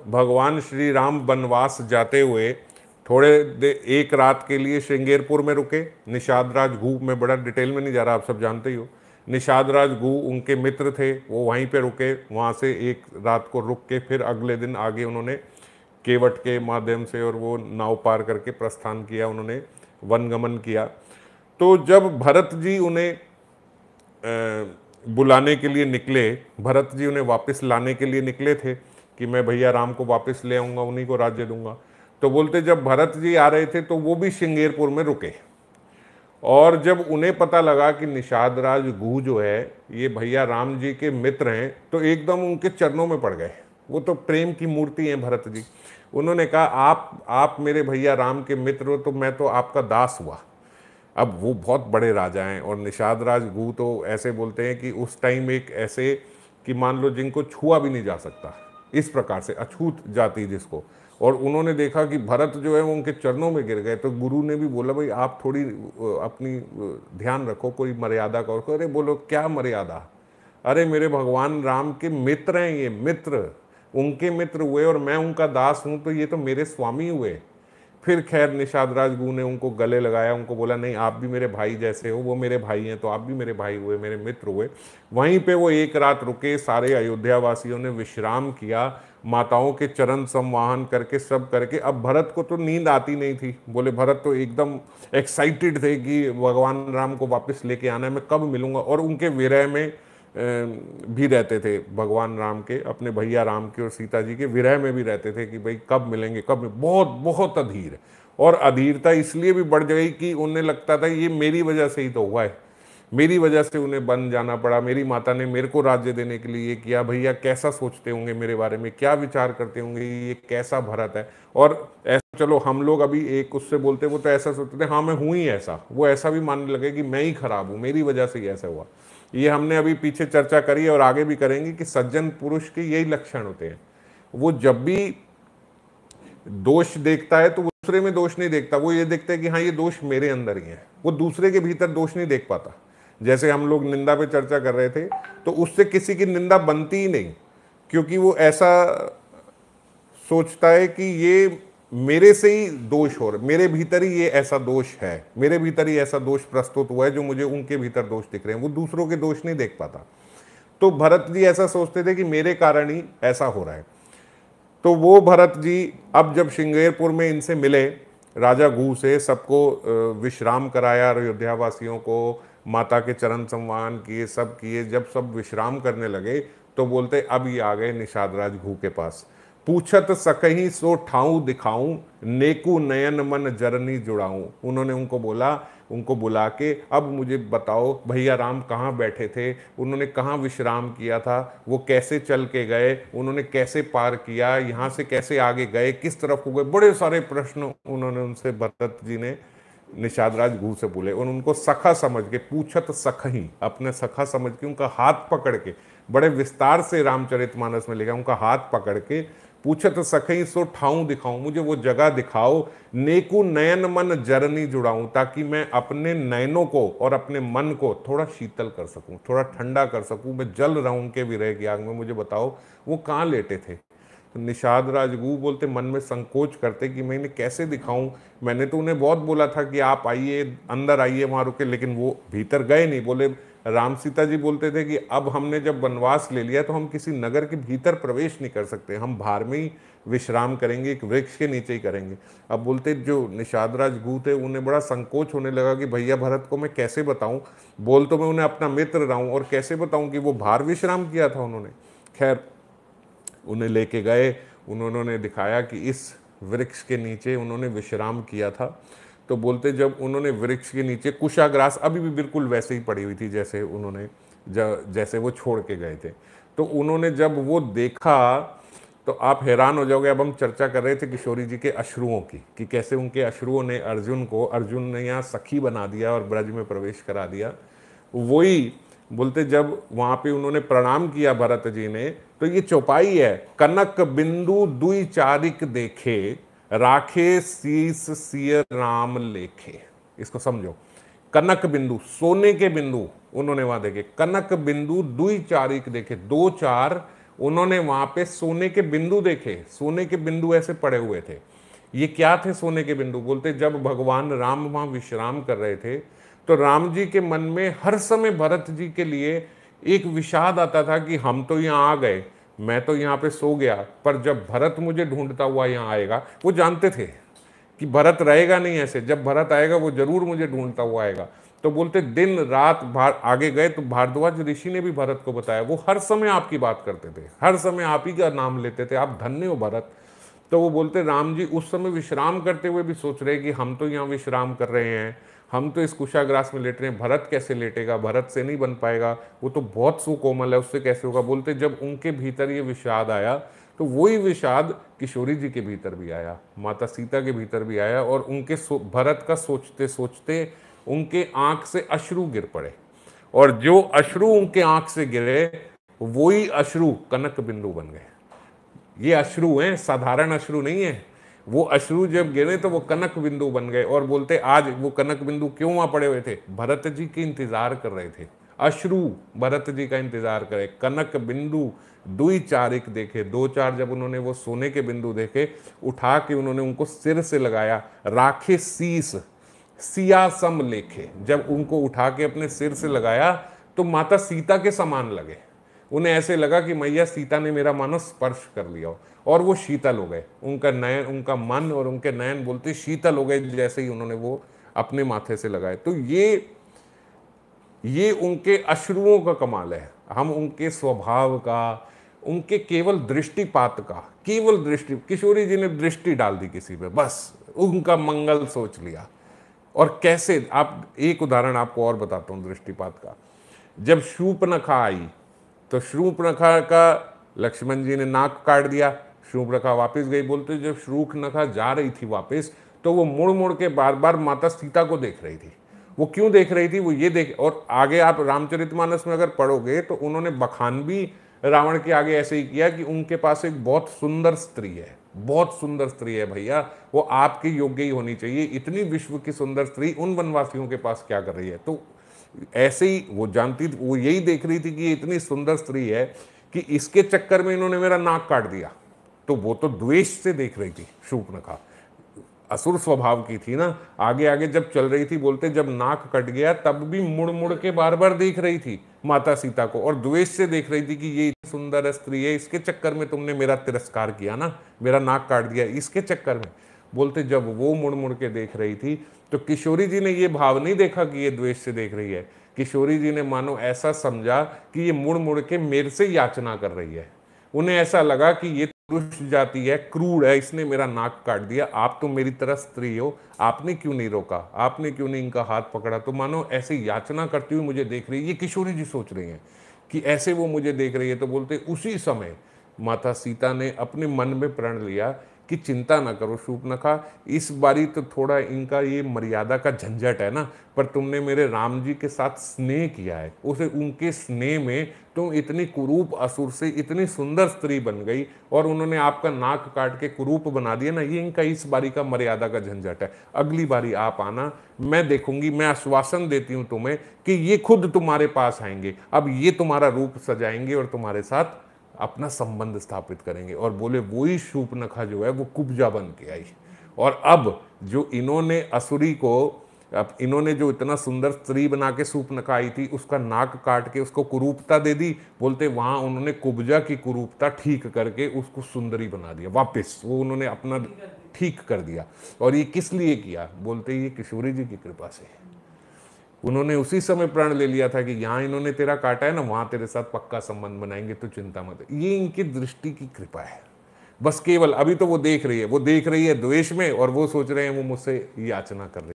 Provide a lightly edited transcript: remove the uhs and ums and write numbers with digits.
भगवान श्री राम वनवास जाते हुए एक रात के लिए श्रृंगेरपुर में रुके। निषाद राज घू, मैं बड़ा डिटेल में नहीं जा रहा, आप सब जानते ही हो। निषाद राज घू उनके मित्र थे, वो वहीं पे रुके, वहाँ से एक रात को रुक के फिर अगले दिन आगे उन्होंने केवट के माध्यम से और वो नाव पार करके प्रस्थान किया, उन्होंने वनगमन किया। तो जब भरत जी उन्हें बुलाने के लिए निकले, भरत जी उन्हें वापस लाने के लिए निकले थे कि मैं भैया राम को वापस ले आऊँगा, उन्हीं को राज्य दूंगा। तो बोलते जब भरत जी आ रहे थे तो वो भी श्रृंगेरपुर में रुके, और जब उन्हें पता लगा कि निषाद राज घू जो है ये भैया राम जी के मित्र हैं, तो एकदम उनके चरणों में पड़ गए। वो तो प्रेम की मूर्ति हैं भरत जी। उन्होंने कहा आप मेरे भैया राम के मित्र हो तो मैं तो आपका दास हुआ। अब वो बहुत बड़े राजा हैं, और निषाद राज घू तो ऐसे बोलते हैं कि उस टाइम एक ऐसे कि मान लो जिनको छुआ भी नहीं जा सकता, इस प्रकार से अछूत जाति जिसको। और उन्होंने देखा कि भरत जो है वो उनके चरणों में गिर गए, तो गुरु ने भी बोला भाई आप थोड़ी अपनी ध्यान रखो, कोई मर्यादा करो। अरे बोलो क्या मर्यादा, अरे मेरे भगवान राम के मित्र हैं, ये मित्र उनके मित्र हुए और मैं उनका दास हूँ, तो ये तो मेरे स्वामी हुए। फिर खैर निषाद राज घू ने उनको गले लगाया, उनको बोला नहीं आप भी मेरे भाई जैसे हो, वो मेरे भाई हैं तो आप भी मेरे भाई हुए, मेरे मित्र हुए। वहीं पे वो एक रात रुके, सारे अयोध्या वासियों ने विश्राम किया, माताओं के चरण संवाहन करके सब करके। अब भरत को तो नींद आती नहीं थी, बोले भरत तो एकदम एक्साइटेड थे कि भगवान राम को वापस लेके आना है, मैं कब मिलूंगा। और उनके विरह में भी रहते थे, भगवान राम के, अपने भैया राम के और सीता जी के विरह में भी रहते थे कि भाई कब मिलेंगे कब। बहुत बहुत अधीर, और अधीरता इसलिए भी बढ़ गई कि उन्हें लगता था ये मेरी वजह से ही तो हुआ है, मेरी वजह से उन्हें बन जाना पड़ा, मेरी माता ने मेरे को राज्य देने के लिए ये किया। भैया कैसा सोचते होंगे मेरे बारे में, क्या विचार करते होंगे, ये कैसा भरत है। और ऐसा चलो हम लोग अभी एक उससे बोलते, वो तो ऐसा सोचते थे हाँ मैं हूँ ही ऐसा, वो ऐसा भी मानने लगे कि मैं ही खराब हूँ, मेरी वजह से ही ऐसा हुआ। ये हमने अभी पीछे चर्चा करी है और आगे भी करेंगे कि सज्जन पुरुष के यही लक्षण होते हैं। वो जब भी दोष देखता है तो वो दूसरे में दोष नहीं देखता, वो ये देखता है कि हाँ ये दोष मेरे अंदर ही है, वो दूसरे के भीतर दोष नहीं देख पाता। जैसे हम लोग निंदा पे चर्चा कर रहे थे, तो उससे किसी की निंदा बनती ही नहीं, क्योंकि वो ऐसा सोचता है कि ये मेरे से ही दोष हो रहा, मेरे भीतर ही ये ऐसा दोष है, मेरे भीतर ही ऐसा दोष प्रस्तुत हुआ है जो मुझे उनके भीतर दोष दिख रहे हैं, वो दूसरों के दोष नहीं देख पाता। तो भरत जी ऐसा सोचते थे कि मेरे कारण ही ऐसा हो रहा है। तो वो भरत जी अब जब श्रृंगेरपुर में इनसे मिले, राजा घू से, सबको विश्राम कराया, अयोध्या वासियों को माता के चरण संवाहन किए, सब किए। जब सब विश्राम करने लगे तो बोलते अब ये आ गए निषाद राज घू के पास। पूछत सकहीं सो ठाऊं दिखाऊं, नेकू नयन मन जरनी जुड़ाऊं। उन्होंने उनको बोला, उनको बुला के अब मुझे बताओ भैया राम कहाँ बैठे थे, उन्होंने कहाँ विश्राम किया था, वो कैसे चल के गए, उन्होंने कैसे पार किया, यहाँ से कैसे आगे गए, किस तरफ हो गए। बड़े सारे प्रश्न उन्होंने उनसे भरत जी ने निषाद राज घू से बोले। और उनको सखा समझ के, पूछत सखही, अपने सखा समझ के, उनका हाथ पकड़ के, बड़े विस्तार से रामचरितमानस में लिखा, उनका हाथ पकड़ के पूछत सखई सो ठाऊं दिखाऊं, मुझे वो जगह दिखाओ, नेकू नयन मन जरनी जुड़ाऊं, ताकि मैं अपने नयनों को और अपने मन को थोड़ा शीतल कर सकूं, थोड़ा ठंडा कर सकूं। मैं जल रहा हूं उनके विरह की आग में, मुझे बताओ वो कहाँ लेटे थे। तो निषाद राज घू बोलते, मन में संकोच करते कि मैं इन्हें कैसे दिखाऊं, मैंने तो उन्हें बहुत बोला था कि आप आइए, अंदर आइए, वहाँ रुके, लेकिन वो भीतर गए नहीं। बोले राम सीता जी बोलते थे कि अब हमने जब वनवास ले लिया तो हम किसी नगर के भीतर प्रवेश नहीं कर सकते, हम बाहर में ही विश्राम करेंगे, एक वृक्ष के नीचे ही करेंगे। अब बोलते जो निषाद राज घू थे उन्हें बड़ा संकोच होने लगा कि भैया भरत को मैं कैसे बताऊं, बोल तो मैं उन्हें अपना मित्र रहा हूं, और कैसे बताऊं कि वो बाहर विश्राम किया था उन्होंने। खैर उन्हें लेके गए, उन्होंने दिखाया कि इस वृक्ष के नीचे उन्होंने विश्राम किया था। तो बोलते जब उन्होंने वृक्ष के नीचे, कुशाग्रास अभी भी बिल्कुल वैसे ही पड़ी हुई थी जैसे उन्होंने जैसे वो छोड़ के गए थे। तो उन्होंने जब वो देखा तो आप हैरान हो जाओगे। अब हम चर्चा कर रहे थे किशोरी जी के अश्रुओं की, कि कैसे उनके अश्रुओं ने अर्जुन ने यहाँ सखी बना दिया और ब्रज में प्रवेश करा दिया। वही बोलते जब वहाँ पे उन्होंने प्रणाम किया भरत जी ने, तो ये चौपाई है, कनक बिंदु दुई चारिक देखे, राखे शीस सिय राम लेखे। इसको समझो, कनक बिंदु, सोने के बिंदु उन्होंने वहां देखे, कनक बिंदु दुई चारिक देखे, दो चार उन्होंने वहां पे सोने के बिंदु देखे, सोने के बिंदु ऐसे पड़े हुए थे। ये क्या थे सोने के बिंदु? बोलते जब भगवान राम वहां विश्राम कर रहे थे तो राम जी के मन में हर समय भरत जी के लिए एक विषाद आता था कि हम तो यहाँ आ गए, मैं तो यहाँ पे सो गया, पर जब भरत मुझे ढूंढता हुआ यहाँ आएगा, वो जानते थे कि भरत रहेगा नहीं ऐसे, जब भरत आएगा वो जरूर मुझे ढूंढता हुआ आएगा। तो बोलते दिन रात आगे गए तो भारद्वाज ऋषि ने भी भरत को बताया, वो हर समय आपकी बात करते थे, हर समय आप ही का नाम लेते थे, आप धन्य हो भरत। तो वो बोलते राम जी उस समय विश्राम करते हुए भी सोच रहे कि हम तो यहाँ विश्राम कर रहे हैं, हम तो इस कुशाग्रास में लेट रहे हैं, भरत कैसे लेटेगा, भरत से नहीं बन पाएगा, वो तो बहुत सुकोमल है, उससे कैसे होगा। बोलते जब उनके भीतर ये विषाद आया तो वही विषाद किशोरी जी के भीतर भी आया, माता सीता के भीतर भी आया, और उनके भरत का सोचते सोचते उनके आंख से अश्रु गिर पड़े, और जो अश्रु उनके आंख से गिरे वही अश्रु कनक बिंदु बन गए। ये अश्रु हैं, साधारण अश्रु नहीं है, वो अश्रु जब गिरे तो वो कनक बिंदु बन गए। और बोलते आज वो कनक बिंदु क्यों वहां पड़े हुए थे? भरत जी के इंतजार कर रहे थे, अश्रु भरत जी का इंतजार करे। कनक बिंदु दुई चारिक देखे, दो चार जब उन्होंने वो सोने के बिंदु देखे, उठा के उन्होंने उनको सिर से लगाया, राखे शीस सिया सम लेखे, जब उनको उठा के अपने सिर से लगाया तो माता सीता के समान लगे, उन्हें ऐसे लगा कि मैया सीता ने मेरा मानो स्पर्श कर लिया हो, और वो शीतल हो गए, उनका नयन, उनका मन और उनके नयन बोलते शीतल हो गए जैसे ही उन्होंने वो अपने माथे से लगाए। तो ये उनके अश्रुओं का कमाल है। हम उनके स्वभाव का, उनके केवल दृष्टिपात का, केवल दृष्टि, किशोरी जी ने दृष्टि डाल दी किसी पे, बस उनका मंगल सोच लिया। और कैसे, आप एक उदाहरण आपको और बताता हूं दृष्टिपात का। जब शूर्पणखा आई तो शूर्पणखा का लक्ष्मण जी ने नाक काट दिया, शूर्पणखा वापस गई। बोलते जब शूर्पणखा जा रही थी वापस तो वो मुड़ मुड़ के बार बार माता सीता को देख रही थी। वो क्यों देख रही थी? वो ये देख, और आगे आप रामचरितमानस में अगर पढ़ोगे तो उन्होंने बखान भी रावण के आगे ऐसे ही किया कि उनके पास एक बहुत सुंदर स्त्री है, बहुत सुंदर स्त्री है भैया, वो आपके योग्य ही होनी चाहिए, इतनी विश्व की सुंदर स्त्री उन वनवासियों के पास क्या कर रही है। तो ऐसे ही वो जानती, वो यही देख रही थी कि ये इतनी सुंदर स्त्री है कि इसके चक्कर में इन्होंने मेरा नाक काट दिया। तो वो तो द्वेष से देख रही थी, शूर्पणखा असुर स्वभाव की थी ना, आगे आगे जब चल रही थी, बोलते जब नाक कट गया तब भी मुड़ मुड़ के बार बार देख रही थी माता सीता को, और द्वेष से देख रही थी कि ये सुंदर स्त्री है, इसके चक्कर में तुमने मेरा तिरस्कार किया ना, मेरा नाक काट दिया इसके चक्कर में। बोलते जब वो मुड़ मुड़ के देख रही थी तो किशोरी जी ने ये भाव नहीं देखा कि ये द्वेष से देख रही है, किशोरी जी ने मानो ऐसा समझा कि ये मुड़ मुड़ के मेरे से याचना कर रही है। उन्हें ऐसा लगा कि ये दुष्ट जाति है, क्रूर है, इसने मेरा नाक काट दिया, आप तो मेरी तरह स्त्री हो, आपने क्यों नहीं रोका, आपने क्यों नहीं इनका हाथ पकड़ा। तो मानो ऐसे याचना करती हुई मुझे देख रही है, ये किशोरी जी सोच रही हैं कि ऐसे वो मुझे देख रही है। तो बोलते उसी समय माता सीता ने अपने मन में प्रण लिया कि चिंता ना करो शूर्पणखा, इस बारी तो थोड़ा इनका ये मर्यादा का झंझट है ना, पर तुमने मेरे राम जी के साथ स्नेह किया है, उसे उनके स्नेह में तुम इतनी कुरूप असुर से इतनी सुंदर स्त्री बन गई, और उन्होंने आपका नाक काट के कुरूप बना दिया ना, ये इनका इस बारी का मर्यादा का झंझट है। अगली बारी आप आना, मैं देखूंगी, मैं आश्वासन देती हूँ तुम्हें कि ये खुद तुम्हारे पास आएंगे, अब ये तुम्हारा रूप सजाएंगे और तुम्हारे साथ अपना संबंध स्थापित करेंगे। और बोले वही शूर्पणखा जो है वो कुब्जा बन के आई, और अब जो इन्होंने असुरी को, अब इन्होंने जो इतना सुंदर स्त्री बना के शूर्पणखा आई थी उसका नाक काट के उसको कुरूपता दे दी। बोलते वहां उन्होंने कुब्जा की कुरूपता ठीक करके उसको सुंदरी बना दिया, वापस वो उन्होंने अपना ठीक कर दिया। और ये किस लिए किया? बोलते ये किशोरी जी की कृपा से। उन्होंने उसी समय प्रण ले लिया था कि यहाँ इन्होंने तेरा काटा है ना, वहां तेरे साथ पक्का संबंध बनाएंगे, तो चिंता मत। ये इनकी दृष्टि की कृपा है बस, केवल। अभी तो वो देख रही है, वो देख रही है द्वेष में, और वो सोच रहे हैं वो मुझसे याचना कर रही है।